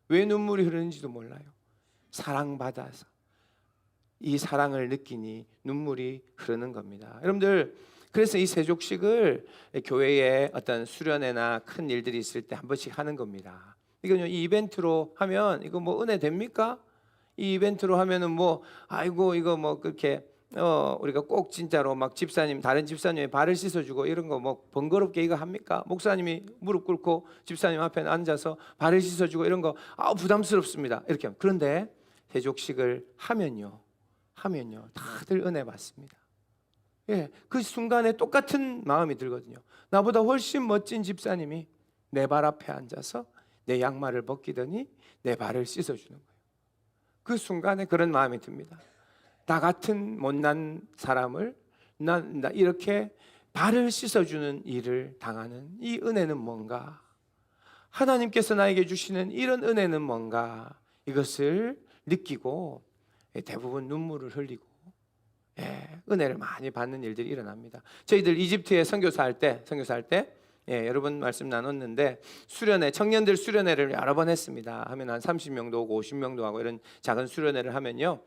왜 눈물이 흐르는지도 몰라요. 사랑받아서 이 사랑을 느끼니 눈물이 흐르는 겁니다. 여러분들, 그래서 이 세족식을 교회에 어떤 수련회나 큰 일들이 있을 때 한 번씩 하는 겁니다. 이건요, 이 이벤트로 하면 이거 뭐 은혜 됩니까? 이 이벤트로 하면은 뭐 아이고 이거 뭐 그렇게 우리가 꼭 진짜로 막 다른 집사님의 발을 씻어주고 이런 거 뭐 번거롭게 이거 합니까? 목사님이 무릎 꿇고 집사님 앞에 앉아서 발을 씻어주고 이런 거 부담스럽습니다. 이렇게 하면. 그런데 세족식을 하면요 다들 은혜 받습니다. 그 순간에 똑같은 마음이 들거든요. 나보다 훨씬 멋진 집사님이 내 발 앞에 앉아서 내 양말을 벗기더니 내 발을 씻어주는 거예요. 그 순간에 그런 마음이 듭니다. 나 같은 못난 사람을 나 이렇게 발을 씻어주는 일을 당하는 이 은혜는 뭔가, 하나님께서 나에게 주시는 이런 은혜는 뭔가, 이것을 느끼고 대부분 눈물을 흘리고 은혜를 많이 받는 일들이 일어납니다. 저희들 이집트에 선교사할 때 여러 번 말씀 나눴는데, 청년들 수련회를 여러 번 했습니다. 하면 한 30명도 오고 50명도 하고 이런 작은 수련회를 하면요,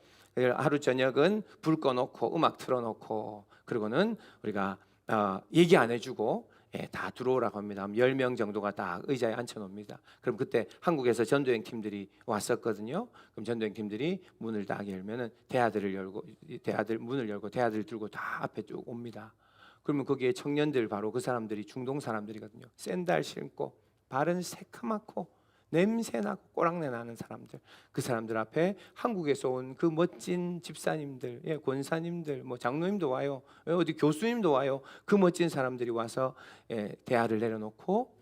하루 저녁은 불 꺼놓고 음악 틀어놓고, 그리고는 우리가 얘기 안 해주고 다 들어오라고 합니다. 10명 정도가 딱 의자에 앉혀놓습니다. 그럼 그때 한국에서 전도행 팀들이 왔었거든요. 그럼 전도행 팀들이 문을 딱 열면은 문을 열고 대아들 들고 다 앞에 쭉 옵니다. 그러면 거기에 청년들, 바로 그 사람들이 중동 사람들이거든요. 샌들 신고 발은 새카맣고 냄새나고 꼬랑내 나는 사람들, 그 사람들 앞에 한국에서 온 그 멋진 집사님들, 권사님들, 뭐 장로님도 와요, 어디 교수님도 와요. 그 멋진 사람들이 와서 대야를 내려놓고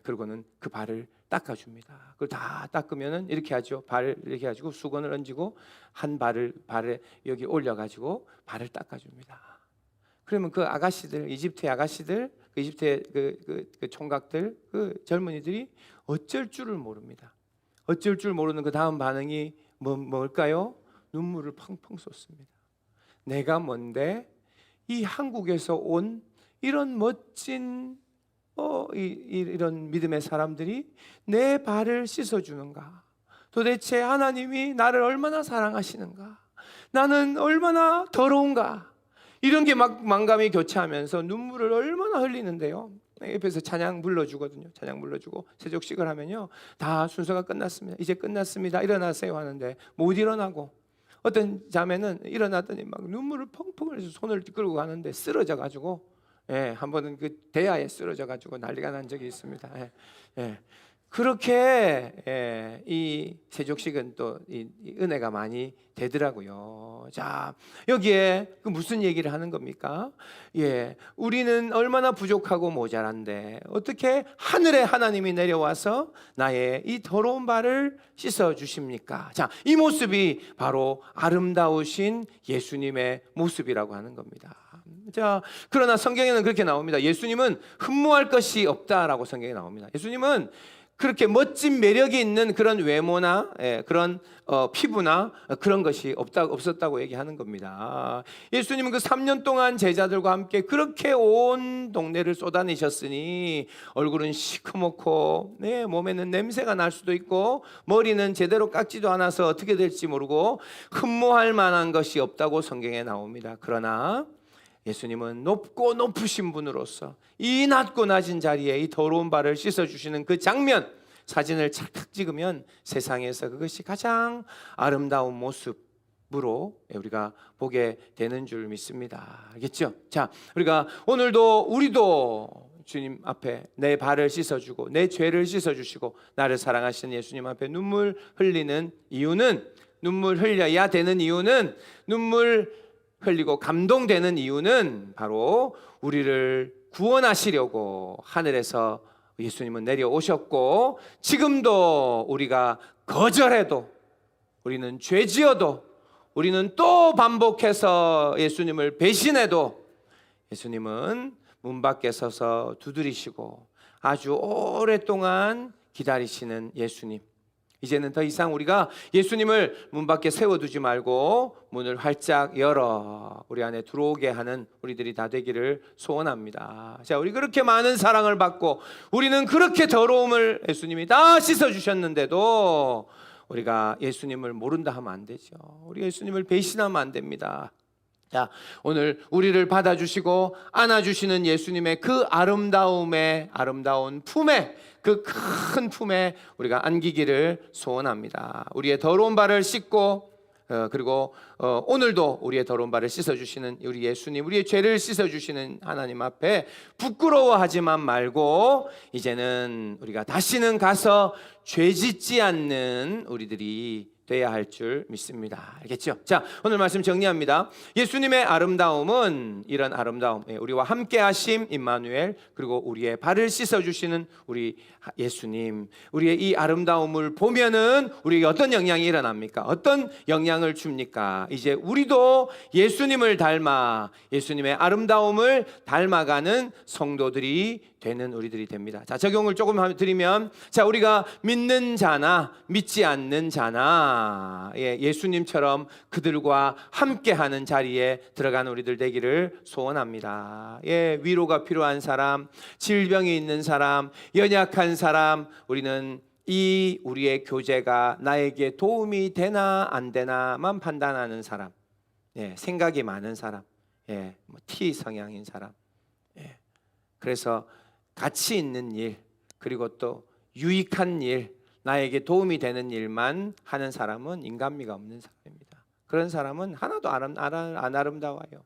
그리고는 그 발을 닦아줍니다. 그걸 다 닦으면은 이렇게 하죠. 발을 이렇게 가지고 수건을 얹고 한 발에 여기 올려가지고 발을 닦아줍니다. 그러면 그 아가씨들, 이집트의 아가씨들, 그 이집트의 그 총각들, 그 젊은이들이 어쩔 줄을 모릅니다. 어쩔 줄 모르는 그 다음 반응이 뭘까요? 눈물을 펑펑 쏟습니다. 내가 뭔데 이 한국에서 온 이런 멋진 이런 믿음의 사람들이 내 발을 씻어주는가? 도대체 하나님이 나를 얼마나 사랑하시는가? 나는 얼마나 더러운가? 이런 게 막 만감이 교차하면서 눈물을 얼마나 흘리는데요. 옆에서 찬양 불러주거든요. 찬양 불러주고 세족식을 하면요, 다 순서가 끝났습니다. 이제 끝났습니다. 일어나세요 하는데 못 일어나고, 어떤 자매는 일어났더니 막 눈물을 펑펑 흘려서 손을 끌고 가는데 쓰러져 가지고, 한 번은 그 대야에 쓰러져 가지고 난리가 난 적이 있습니다. 그렇게 이 세족식은 또 이 은혜가 많이 되더라고요. 자, 여기에 그 무슨 얘기를 하는 겁니까? 우리는 얼마나 부족하고 모자란데 어떻게 하늘에 하나님이 내려와서 나의 이 더러운 발을 씻어 주십니까? 자, 이 모습이 바로 아름다우신 예수님의 모습이라고 하는 겁니다. 자, 그러나 성경에는 그렇게 나옵니다. 예수님은 흠모할 것이 없다라고 성경에 나옵니다. 예수님은 그렇게 멋진 매력이 있는 그런 외모나 그런 피부나 그런 것이 없었다고 얘기하는 겁니다. 예수님은 그 3년 동안 제자들과 함께 그렇게 온 동네를 쏟아내셨으니 얼굴은 시커멓고 몸에는 냄새가 날 수도 있고 머리는 제대로 깎지도 않아서 어떻게 될지 모르고 흠모할 만한 것이 없다고 성경에 나옵니다. 그러나 예수님은 높고 높으신 분으로서 이 낮고 낮은 자리에 이 더러운 발을 씻어주시는 그 장면, 사진을 찰칵 찍으면 세상에서 그것이 가장 아름다운 모습으로 우리가 보게 되는 줄 믿습니다. 알겠죠? 자, 우리가 오늘도 우리도 주님 앞에 내 발을 씻어주고 내 죄를 씻어주시고 나를 사랑하시는 예수님 앞에 눈물 흘리는 이유는, 눈물 흘려야 되는 이유는, 눈물 흘리고 감동되는 이유는 바로 우리를 구원하시려고 하늘에서 예수님은 내려오셨고, 지금도 우리가 거절해도, 우리는 죄지어도, 우리는 또 반복해서 예수님을 배신해도 예수님은 문 밖에 서서 두드리시고 아주 오랫동안 기다리시는 예수님. 이제는 더 이상 우리가 예수님을 문 밖에 세워두지 말고 문을 활짝 열어 우리 안에 들어오게 하는 우리들이 다 되기를 소원합니다. 자, 우리 그렇게 많은 사랑을 받고 우리는 그렇게 더러움을 예수님이 다 씻어주셨는데도 우리가 예수님을 모른다 하면 안 되죠. 우리 예수님을 배신하면 안 됩니다. 자, 오늘 우리를 받아주시고 안아주시는 예수님의 그 아름다움의 아름다운 품에, 그 큰 품에 우리가 안기기를 소원합니다. 우리의 더러운 발을 씻고 그리고 오늘도 우리의 더러운 발을 씻어주시는 우리 예수님, 우리의 죄를 씻어주시는 하나님 앞에 부끄러워하지만 말고 이제는 우리가 다시는 가서 죄 짓지 않는 우리들이 돼야 할 줄 믿습니다. 알겠죠? 자, 오늘 말씀 정리합니다. 예수님의 아름다움은 이런 아름다움, 우리와 함께 하심 임마누엘, 그리고 우리의 발을 씻어주시는 우리 예수님, 우리의 이 아름다움을 보면은 우리에게 어떤 영향이 일어납니까? 어떤 영향을 줍니까? 이제 우리도 예수님을 닮아 예수님의 아름다움을 닮아가는 성도들이 되는 우리들이 됩니다. 자, 적용을 조금 드리면, 자, 우리가 믿는 자나 믿지 않는 자나 예수님처럼 그들과 함께하는 자리에 들어가는 우리들 되기를 소원합니다. 위로가 필요한 사람, 질병이 있는 사람, 연약한 사람, 우리는 이 우리의 교제가 나에게 도움이 되나 안 되나만 판단하는 사람, 생각이 많은 사람, T 성향인 사람, 그래서 가치 있는 일, 그리고 또 유익한 일, 나에게 도움이 되는 일만 하는 사람은 인간미가 없는 사람입니다. 그런 사람은 하나도 안 아름다워요.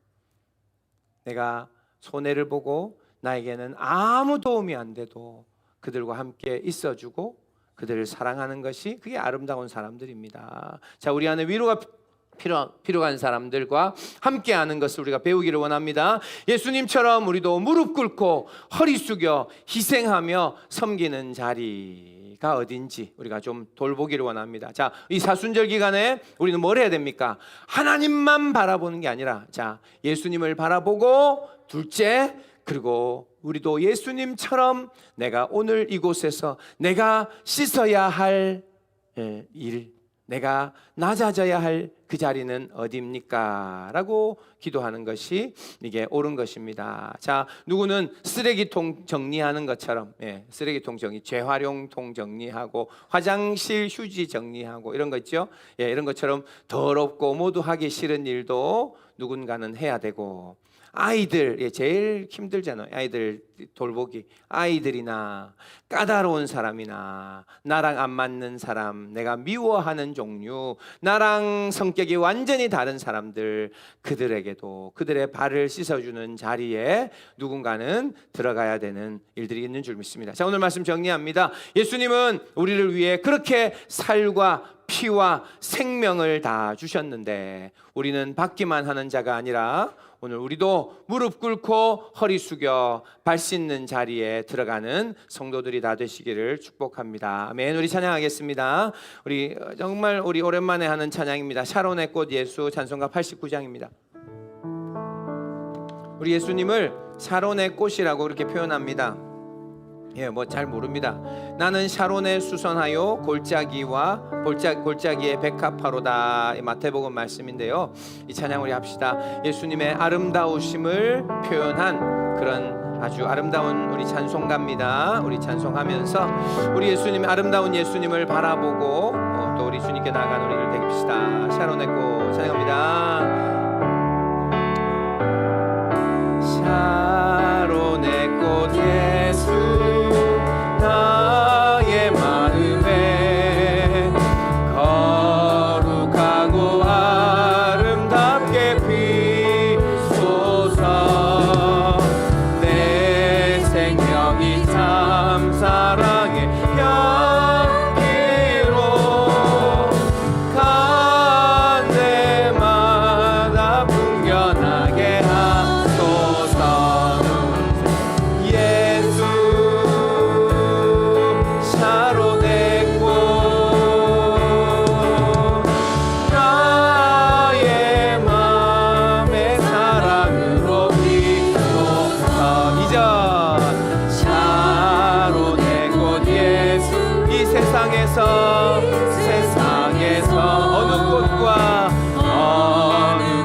내가 손해를 보고 나에게는 아무 도움이 안 돼도 그들과 함께 있어주고 그들을 사랑하는 것이, 그게 아름다운 사람들입니다. 자, 우리 안에 위로가 필요한 사람들과 함께하는 것을 우리가 배우기를 원합니다. 예수님처럼 우리도 무릎 꿇고 허리 숙여 희생하며 섬기는 자리가 어딘지 우리가 좀 돌보기를 원합니다. 자, 이 사순절 기간에 우리는 뭘 해야 됩니까? 하나님만 바라보는 게 아니라, 자, 예수님을 바라보고, 둘째, 그리고 우리도 예수님처럼 내가 오늘 이곳에서 내가 씻어야 할 일, 내가 낮아져야 할 그 자리는 어디입니까? 라고 기도하는 것이 이게 옳은 것입니다. 자, 누구는 쓰레기통 정리하는 것처럼, 쓰레기통 정리, 재활용통 정리하고 화장실 휴지 정리하고 이런 거 있죠? 이런 것처럼 더럽고 모두 하기 싫은 일도 누군가는 해야 되고, 아이들 제일 힘들잖아요. 아이들 돌보기. 아이들이나 까다로운 사람이나 나랑 안 맞는 사람, 내가 미워하는 종류, 나랑 성격이 완전히 다른 사람들, 그들에게도 그들의 발을 씻어주는 자리에 누군가는 들어가야 되는 일들이 있는 줄 믿습니다. 자, 오늘 말씀 정리합니다. 예수님은 우리를 위해 그렇게 살과 피와 생명을 다 주셨는데 우리는 받기만 하는 자가 아니라 오늘 우리도 무릎 꿇고 허리 숙여 발 씻는 자리에 들어가는 성도들이 다 되시기를 축복합니다. 아멘. 우리 찬양하겠습니다. 우리 정말 우리 오랜만에 하는 찬양입니다. 샤론의 꽃 예수, 찬송가 89장입니다. 우리 예수님을 샤론의 꽃이라고 그렇게 표현합니다. 뭐 잘 모릅니다. 나는 샤론에 수선하여 골짜기의 백합화로다. 마태복음 말씀인데요. 이 찬양 우리 합시다. 예수님의 아름다우심을 표현한 그런 아주 아름다운 우리 찬송가입니다. 우리 찬송하면서 우리 예수님, 아름다운 예수님을 바라보고 또 우리 주님께 나아간 우리를 대깁시다. 샤론의 꽃 찬양합니다. 샤론의 꽃 예수, 나의 마음에 거룩하고 아름답게 피소서. 내 생명이 참 사랑의 향기로 간 데마다 풍겨나게 하소서. 예수 샤론의 꽃, 나의 맘의 사랑으로 피소서. 이전 샤론의 꽃 예수, 이 세상에서 어느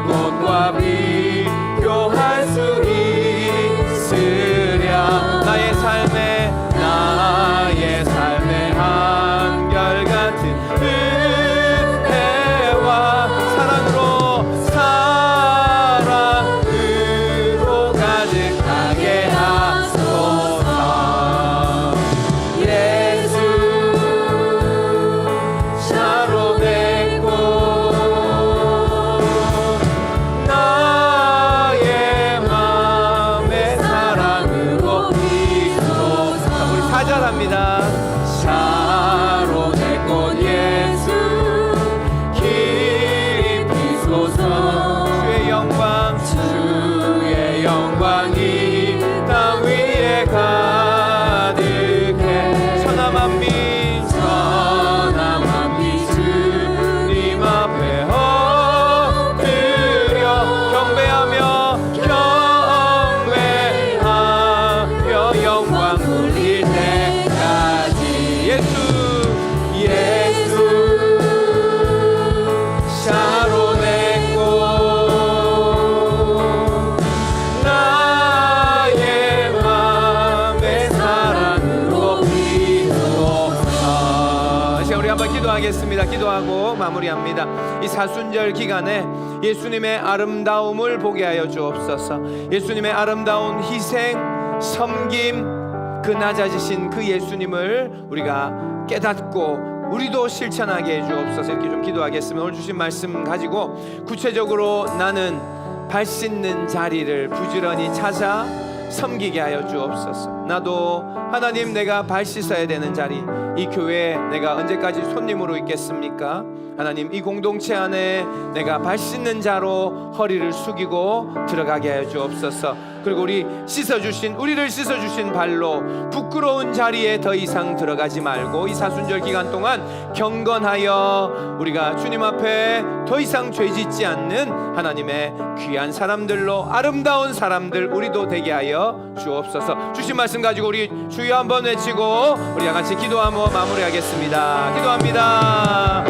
꽃과 비교할 수 있으랴. 나의 삶의 한결같은 은혜와 사랑으로 가득하게 하소서. 예수 샤론의 꽃, 나의 맘의 사랑으로 피소서. 우리 사절합니다. 샤론의 꽃 예수 깊이 피소서. 주의 영광이 땅 위에 가득해. 천하만민 주님 앞에 엎드려 경배하며 영광 돌릴 때까지. 예수 샤론의 꽃, 나의 맘의 사랑으로 피소서. 이제 우리 한번 기도하겠습니다. 기도하고 마무리합니다. 이 사순절 기간에 예수님의 아름다움을 보게 하여 주옵소서. 예수님의 아름다운 희생, 섬김, 그 낮아지신 그 예수님을 우리가 깨닫고 우리도 실천하게 해 주옵소서. 이렇게 좀 기도하겠습니다. 오늘 주신 말씀 가지고 구체적으로 나는 발 씻는 자리를 부지런히 찾아 섬기게 하여 주옵소서. 나도 하나님, 내가 발 씻어야 되는 자리, 이 교회에 내가 언제까지 손님으로 있겠습니까? 하나님, 이 공동체 안에 내가 발 씻는 자로 허리를 숙이고 들어가게 하여 주옵소서. 그리고 우리를 씻어주신 발로 부끄러운 자리에 더 이상 들어가지 말고 이 사순절 기간 동안 경건하여 우리가 주님 앞에 더 이상 죄짓지 않는 하나님의 귀한 사람들로, 아름다운 사람들 우리도 되게 하여 주옵소서. 주신 말씀 가지고 우리 주여 한번 외치고 우리가 같이 기도하며 마무리하겠습니다. 기도합니다.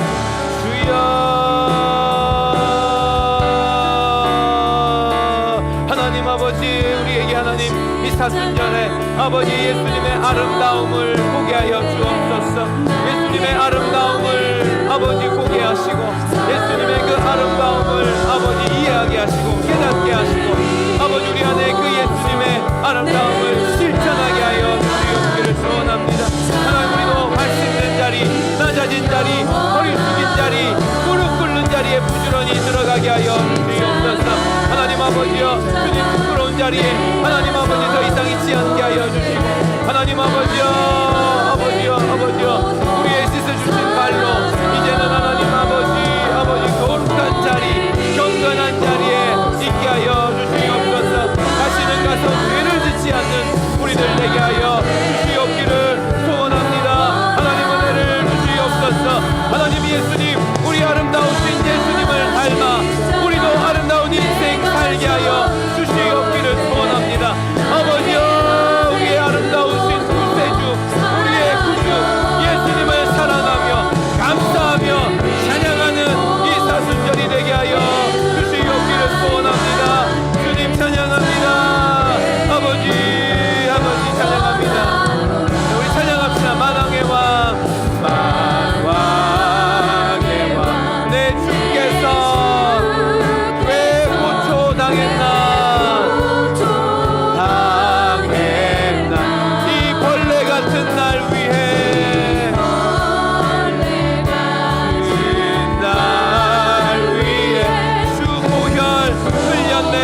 하나님 아버지, 우리에게 하나님 이 사순절에 아버지 예수님의 아름다움을 보게 하여 주옵소서. 예수님의 아름다움을 아버지 보게 하시고, 예수님의 그 아름다움을 아버지 이해하게 하시고 깨닫게 하시고, 아버지 우리 안에 그 예수님의 아름다움을 실천하게 하여 주옵기를 소원합니다. 하나님, 우리도 발 씻는 자리, 낮아진 자리, 허리 숙인 자리, 무릎 꿇는 자리에 부지런히 들어가게 하여 주옵소서. 하나님 아버지여, 주님 부끄러운 자리에 하나님 아버지 더 이상 있지 않게 하여 주시고, 하나님 아버지여, 아버지여, 우리의 씻어주신 발로 이제는 하나님 아버지 거룩한 자리, 경건한 자리에 있게 하여 주시옵소서. 다시는 가서 죄를 짓지 않는 우리들 되게 하여 주시옵기를 소원합니다. 하나님 은혜를 주시옵소서. 하나님 예수님, 우리 아름다우신 예수님을 닮아 우리도 아름다운 인생 살게 하여 주시옵기를 소원합니다. 아버지여, 우리의 아름다우신 구세주, 우리의 구주 예수님을 사랑하며 감사하며 찬양하는 이 사순절이 되게 하여 주시옵기를 소원합니다. 주님 찬양합니다. 아버지 찬양합니다. 우리 찬양합시다. 만왕의 왕, 만왕의 왕, 내 주께서 왜 고초당했나, 이 벌레 같은 날 위해, 날 위해 주 보혈 흘렸네.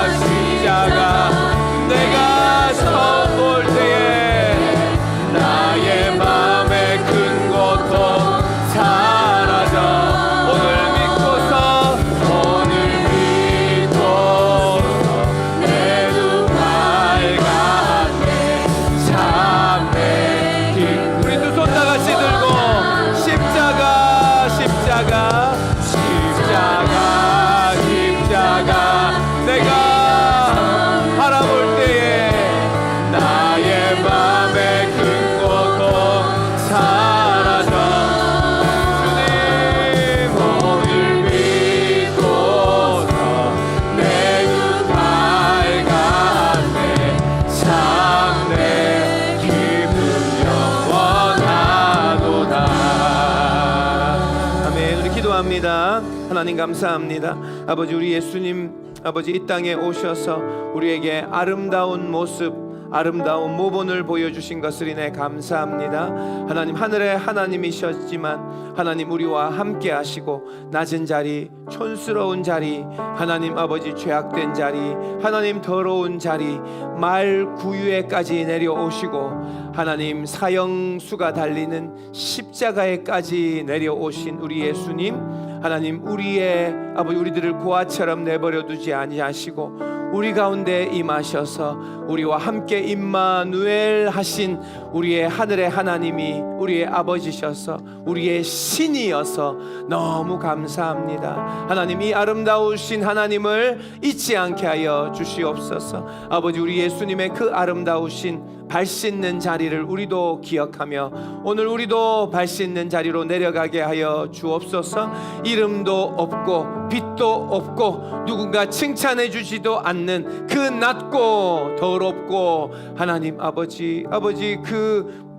십자가 내가 처음 볼 때에 나의 맘에 큰 고통 사라져. 오늘 믿고서 내 눈 밝았네. 참내 길. 우리 두 손 다 같이 들고 십자가 내가 바라볼 때에 나의 맘에 큰 고통 사라져. 주님 오늘 믿고서 내 눈 밝았네. 참 내 기분 영원하도다. 아멘. 우리 기도합니다. 하나님 감사합니다. 아버지, 우리 예수님 아버지 이 땅에 오셔서 우리에게 아름다운 모습, 아름다운 모본을 보여주신 것을 인해 감사합니다. 하나님, 하늘의 하나님이셨지만 하나님 우리와 함께 하시고, 낮은 자리, 촌스러운 자리, 하나님 아버지 죄악된 자리, 하나님 더러운 자리, 말 구유에까지 내려오시고, 하나님 사형수가 달리는 십자가에까지 내려오신 우리 예수님, 하나님 우리의 아버지 우리들을 고아처럼 내버려 두지 아니하시고 우리 가운데 임하셔서 우리와 함께 임마누엘 하신 우리의 하늘의 하나님이 우리의 아버지셔서 우리의 신이어서 너무 감사합니다. 하나님, 이 아름다우신 하나님을 잊지 않게 하여 주시옵소서. 아버지, 우리 예수님의 그 아름다우신 발 씻는 자리를 우리도 기억하며 오늘 우리도 발 씻는 자리로 내려가게 하여 주옵소서. 이름도 없고 빛도 없고 누군가 칭찬해 주지도 않는 그 낮고 더럽고 하나님 아버지 그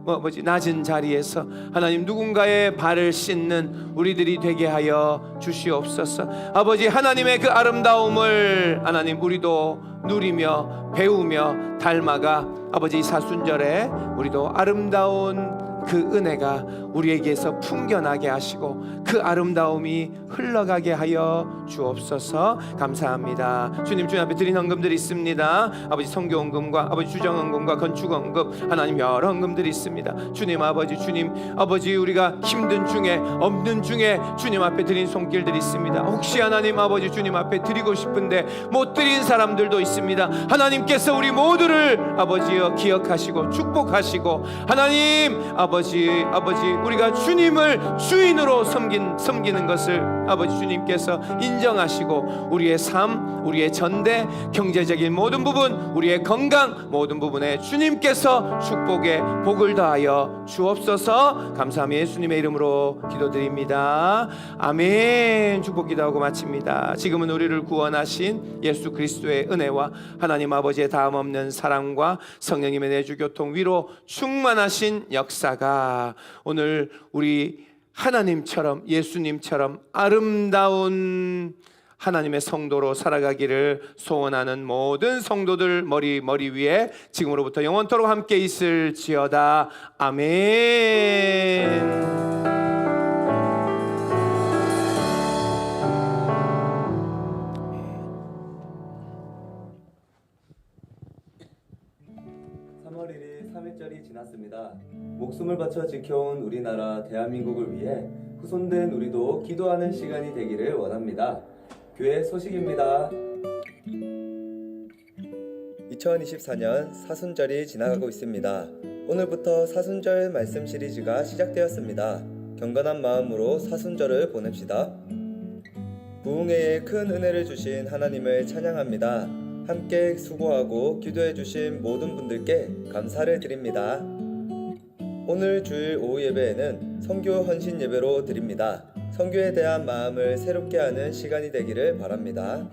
낮은 자리에서 하나님 누군가의 발을 씻는 우리들이 되게 하여 주시옵소서. 아버지, 하나님의 그 아름다움을 하나님 우리도 누리며 배우며 닮아가 아버지 이 사순절에 우리도 아름다운 그 은혜가 우리에게서 풍겨나게 하시고 그 아름다움이 흘러가게 하여 주옵소서. 감사합니다. 주님, 주님 앞에 드린 헌금들이 있습니다. 아버지 성교헌금과 아버지 주정헌금과 건축헌금, 하나님 여러 헌금들이 있습니다. 주님 아버지 우리가 힘든 중에 없는 중에 주님 앞에 드린 손길들이 있습니다. 혹시 하나님 아버지 주님 앞에 드리고 싶은데 못 드린 사람들도 있습니다. 하나님께서 우리 모두를 아버지여 기억하시고 축복하시고 하나님 아버지 우리가 주님을 주인으로 섬기는 것을 아버지 주님께서 인정하시고 우리의 삶, 우리의 전대, 경제적인 모든 부분, 우리의 건강 모든 부분에 주님께서 축복의 복을 더하여 주옵소서. 감사하며 예수님의 이름으로 기도드립니다. 아멘. 축복 기도하고 마칩니다. 지금은 우리를 구원하신 예수 그리스도의 은혜와 하나님 아버지의 다음 없는 사랑과 성령님의 내주 교통 위로 충만하신 역사가 오늘 우리 하나님처럼 예수님처럼 아름다운 하나님의 성도로 살아가기를 소원하는 모든 성도들 머리 위에 지금으로부터 영원토록 함께 있을지어다. 아멘. 3일절이 지났습니다. 목숨을 바쳐 지켜온 우리나라 대한민국을 위해 후손된 우리도 기도하는 시간이 되기를 원합니다. 교회 소식입니다. 2024년 사순절이 지나가고 있습니다. 오늘부터 사순절 말씀 시리즈가 시작되었습니다. 경건한 마음으로 사순절을 보냅시다. 부흥회에 큰 은혜를 주신 하나님을 찬양합니다. 함께 수고하고 기도해 주신 모든 분들께 감사를 드립니다. 오늘 주일 오후 예배에는 선교 헌신 예배로 드립니다. 선교에 대한 마음을 새롭게 하는 시간이 되기를 바랍니다.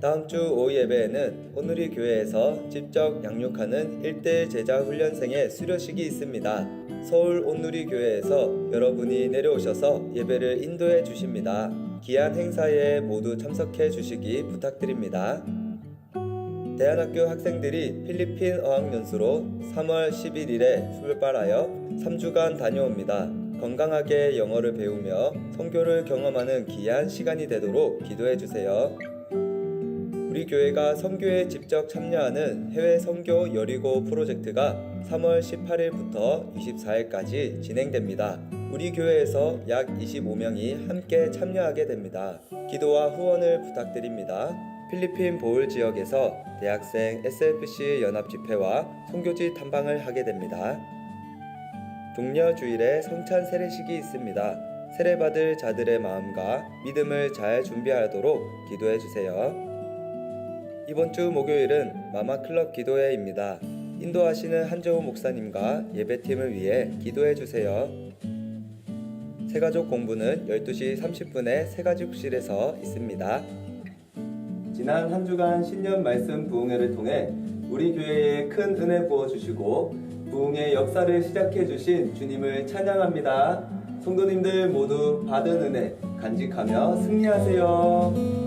다음 주 오후 예배에는 온누리 교회에서 직접 양육하는 1대1 제자 훈련생의 수료식이 있습니다. 서울 온누리 교회에서 여러분이 내려오셔서 예배를 인도해 주십니다. 귀한 행사에 모두 참석해 주시기 부탁드립니다. 대안학교 학생들이 필리핀 어학연수로 3월 11일에 출발하여 3주간 다녀옵니다. 건강하게 영어를 배우며 선교를 경험하는 귀한 시간이 되도록 기도해 주세요. 우리 교회가 선교에 직접 참여하는 해외 선교 여리고 프로젝트가 3월 18일부터 24일까지 진행됩니다. 우리 교회에서 약 25명이 함께 참여하게 됩니다. 기도와 후원을 부탁드립니다. 필리핀 보울 지역에서 대학생 SFC 연합 집회와 선교지 탐방을 하게 됩니다. 동료 주일에 성찬 세례식이 있습니다. 세례받을 자들의 마음과 믿음을 잘 준비하도록 기도해 주세요. 이번 주 목요일은 마마클럽 기도회입니다. 인도하시는 한재호 목사님과 예배팀을 위해 기도해 주세요. 새가족 공부는 12시 30분에 새가족실에서 있습니다. 지난 한 주간 신년 말씀 부흥회를 통해 우리 교회에 큰 은혜 부어주시고 부흥의 역사를 시작해 주신 주님을 찬양합니다. 성도님들 모두 받은 은혜 간직하며 승리하세요.